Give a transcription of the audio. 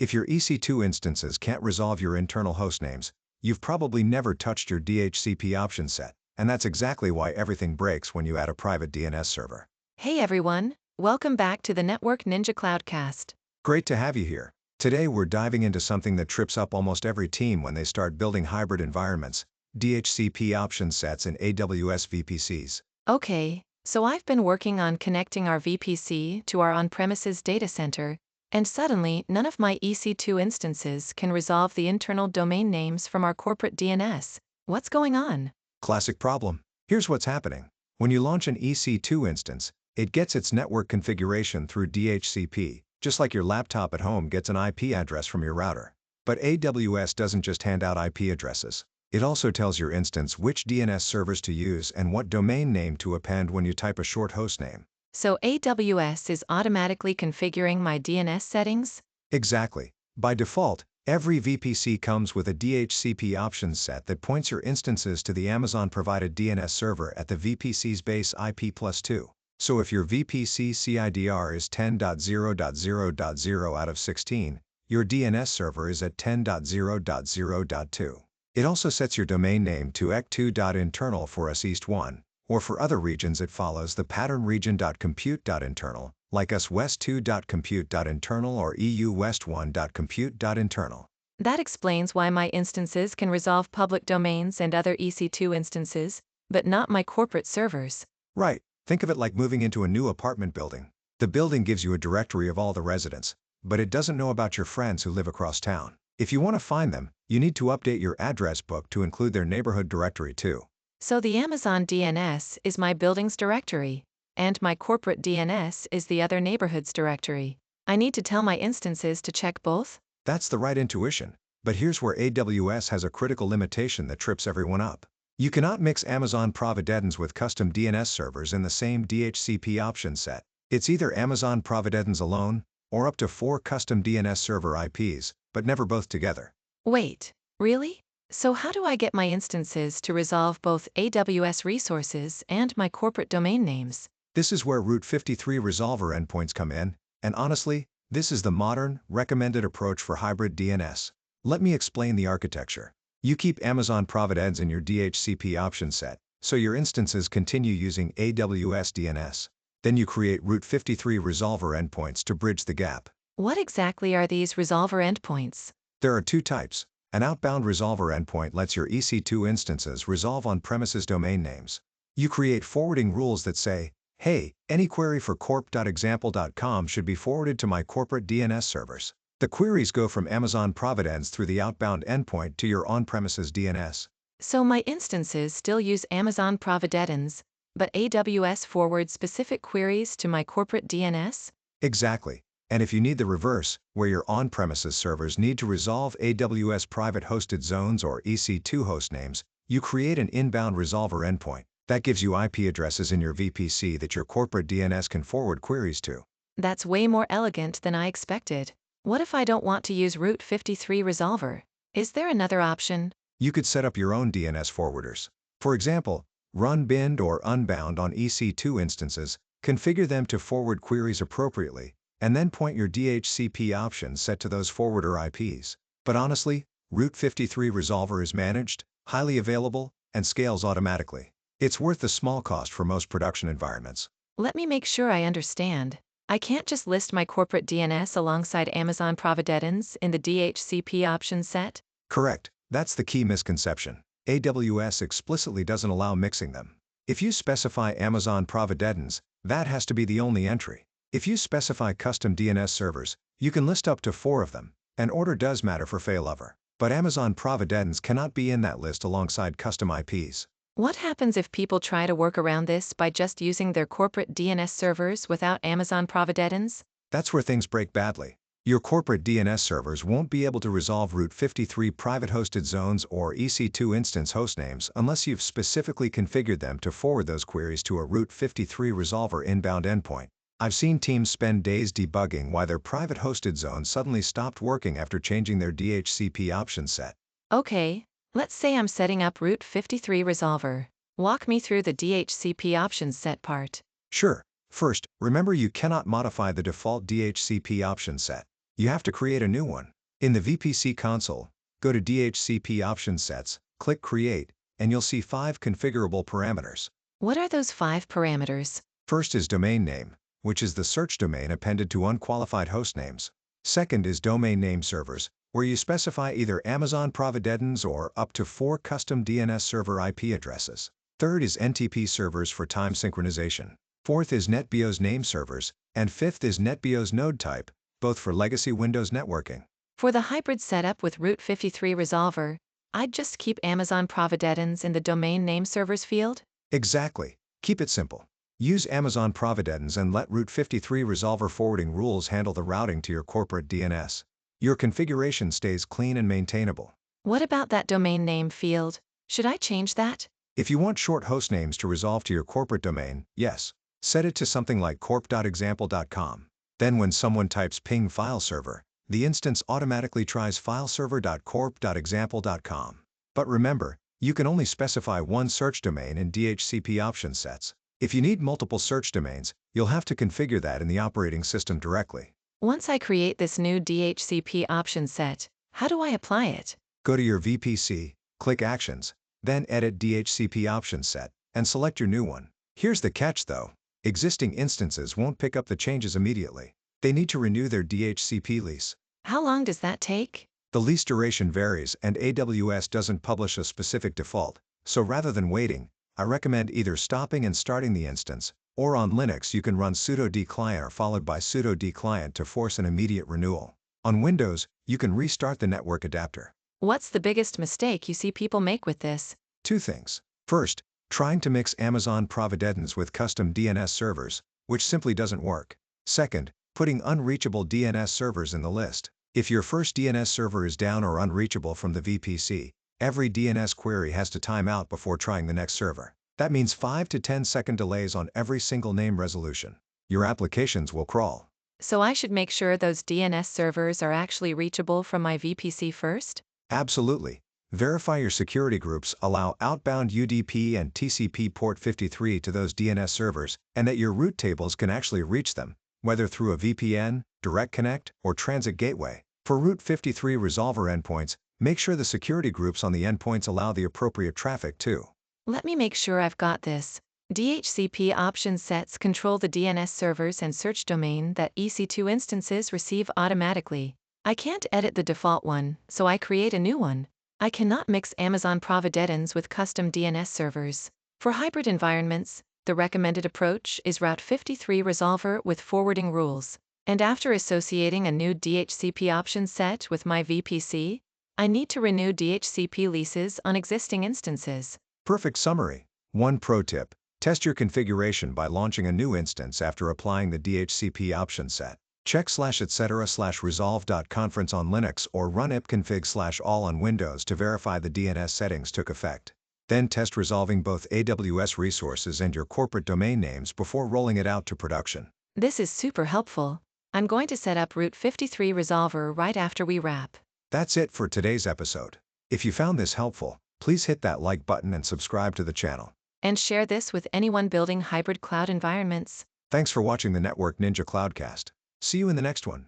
If your EC2 instances can't resolve your internal hostnames, you've probably never touched your DHCP option set, and that's exactly why everything breaks when you add a private DNS server. Hey everyone, welcome back to the Network Ninja Cloudcast. Great to have you here. Today we're diving into something that trips up almost every team when they start building hybrid environments: DHCP option sets and AWS VPCs. Okay, so I've been working on connecting our VPC to our on-premises data center, and suddenly none of my EC2 instances can resolve the internal domain names from our corporate DNS. What's going on? Classic problem. Here's what's happening. When you launch an EC2 instance, it gets its network configuration through DHCP, just like your laptop at home gets an IP address from your router. But AWS doesn't just hand out IP addresses. It also tells your instance which DNS servers to use and what domain name to append when you type a short hostname. So AWS is automatically configuring my DNS settings? Exactly. By default, every VPC comes with a DHCP options set that points your instances to the Amazon-provided DNS server at the VPC's base IP+2. So if your VPC CIDR is 10.0.0.0 out of 16, your DNS server is at 10.0.0.2. It also sets your domain name to ec2.internal for us East 1, or for other regions it follows the pattern region.compute.internal, like us west2.compute.internal or EU west1.compute.internal. That explains why my instances can resolve public domains and other EC2 instances, but not my corporate servers. Right. Think of it like moving into a new apartment building. The building gives you a directory of all the residents, but it doesn't know about your friends who live across town. If you want to find them, you need to update your address book to include their neighborhood directory too. So the Amazon DNS is my building's directory, and my corporate DNS is the other neighborhood's directory. I need to tell my instances to check both? That's the right intuition, but here's where AWS has a critical limitation that trips everyone up. You cannot mix Amazon Providence with custom DNS servers in the same DHCP option set. It's either Amazon Providence alone, or up to 4 custom DNS server IPs, but never both together. Wait, really? So how do I get my instances to resolve both AWS resources and my corporate domain names? This is where Route 53 resolver endpoints come in, and honestly, this is the modern, recommended approach for hybrid DNS. Let me explain the architecture. You keep Amazon Providence in your DHCP option set, so your instances continue using AWS DNS. Then you create Route 53 resolver endpoints to bridge the gap. What exactly are these resolver endpoints? There are 2 types. An outbound resolver endpoint lets your EC2 instances resolve on-premises domain names. You create forwarding rules that say, hey, any query for corp.example.com should be forwarded to my corporate DNS servers. The queries go from Amazon Providence through the outbound endpoint to your on-premises DNS. So my instances still use Amazon Providence, but AWS forwards specific queries to my corporate DNS? Exactly. And if you need the reverse, where your on-premises servers need to resolve AWS private hosted zones or EC2 hostnames, you create an inbound resolver endpoint. That gives you IP addresses in your VPC that your corporate DNS can forward queries to. That's way more elegant than I expected. What if I don't want to use Route 53 resolver? Is there another option? You could set up your own DNS forwarders. For example, run bind or unbound on EC2 instances, configure them to forward queries appropriately, and then point your DHCP option set to those forwarder IPs. But honestly, Route 53 resolver is managed, highly available, and scales automatically. It's worth the small cost for most production environments. Let me make sure I understand. I can't just list my corporate DNS alongside Amazon Providence in the DHCP option set? Correct. That's the key misconception. AWS explicitly doesn't allow mixing them. If you specify Amazon Providence, that has to be the only entry. If you specify custom DNS servers, you can list up to 4 of them, and order does matter for failover. But Amazon Providence cannot be in that list alongside custom IPs. What happens if people try to work around this by just using their corporate DNS servers without Amazon Providence? That's where things break badly. Your corporate DNS servers won't be able to resolve Route 53 private hosted zones or EC2 instance hostnames unless you've specifically configured them to forward those queries to a Route 53 resolver inbound endpoint. I've seen teams spend days debugging why their private hosted zone suddenly stopped working after changing their DHCP option set. Okay, let's say I'm setting up Route 53 resolver. Walk me through the DHCP options set part. Sure. First, remember you cannot modify the default DHCP option set. You have to create a new one. In the VPC console, go to DHCP Options Sets, click Create, and you'll see 5 configurable parameters. What are those 5 parameters? First is domain name, which is the search domain appended to unqualified host names. Second is domain name servers, where you specify either Amazon Providence or up to 4 custom DNS server IP addresses. Third is NTP servers for time synchronization. Fourth is NetBIOS name servers, and fifth is NetBIOS node type, both for legacy Windows networking. For the hybrid setup with Route 53 Resolver, I'd just keep Amazon Providence in the domain name servers field? Exactly. Keep it simple. Use Amazon Providence and let Route 53 Resolver forwarding rules handle the routing to your corporate DNS. Your configuration stays clean and maintainable. What about that domain name field? Should I change that? If you want short hostnames to resolve to your corporate domain, yes. Set it to something like corp.example.com. Then when someone types ping file server, the instance automatically tries fileserver.corp.example.com. But remember, you can only specify one search domain in DHCP Options Sets. If you need multiple search domains, you'll have to configure that in the operating system directly. Once I create this new DHCP option set, how do I apply it? Go to your VPC, click Actions, then Edit DHCP Options Set, and select your new one. Here's the catch though. Existing instances won't pick up the changes immediately. They need to renew their DHCP lease. How long does that take? The lease duration varies and AWS doesn't publish a specific default, so rather than waiting, I recommend either stopping and starting the instance, or on Linux you can run sudo dclient followed by sudo dclient to force an immediate renewal. On Windows, you can restart the network adapter. What's the biggest mistake you see people make with this? 2 things. First, trying to mix Amazon Providence with custom DNS servers, which simply doesn't work. Second, putting unreachable DNS servers in the list. If your first DNS server is down or unreachable from the VPC, every DNS query has to time out before trying the next server. That means 5 to 10 second delays on every single name resolution. Your applications will crawl. So I should make sure those DNS servers are actually reachable from my VPC first? Absolutely. Verify your security groups allow outbound UDP and TCP port 53 to those DNS servers, and that your route tables can actually reach them, whether through a VPN, Direct Connect, or Transit Gateway. For Route 53 Resolver endpoints, make sure the security groups on the endpoints allow the appropriate traffic too. Let me make sure I've got this. DHCP option sets control the DNS servers and search domain that EC2 instances receive automatically. I can't edit the default one, so I create a new one. I cannot mix Amazon Providence with custom DNS servers. For hybrid environments, the recommended approach is Route 53 Resolver with forwarding rules. And after associating a new DHCP option set with my VPC, I need to renew DHCP leases on existing instances. Perfect summary. One pro tip: test your configuration by launching a new instance after applying the DHCP option set. Check /etc/resolve.conference on Linux or run ipconfig/all on Windows to verify the DNS settings took effect. Then test resolving both AWS resources and your corporate domain names before rolling it out to production. This is super helpful. I'm going to set up Route 53 Resolver right after we wrap. That's it for today's episode. If you found this helpful, please hit that like button and subscribe to the channel. And share this with anyone building hybrid cloud environments. Thanks for watching the Network Ninja Cloudcast. See you in the next one.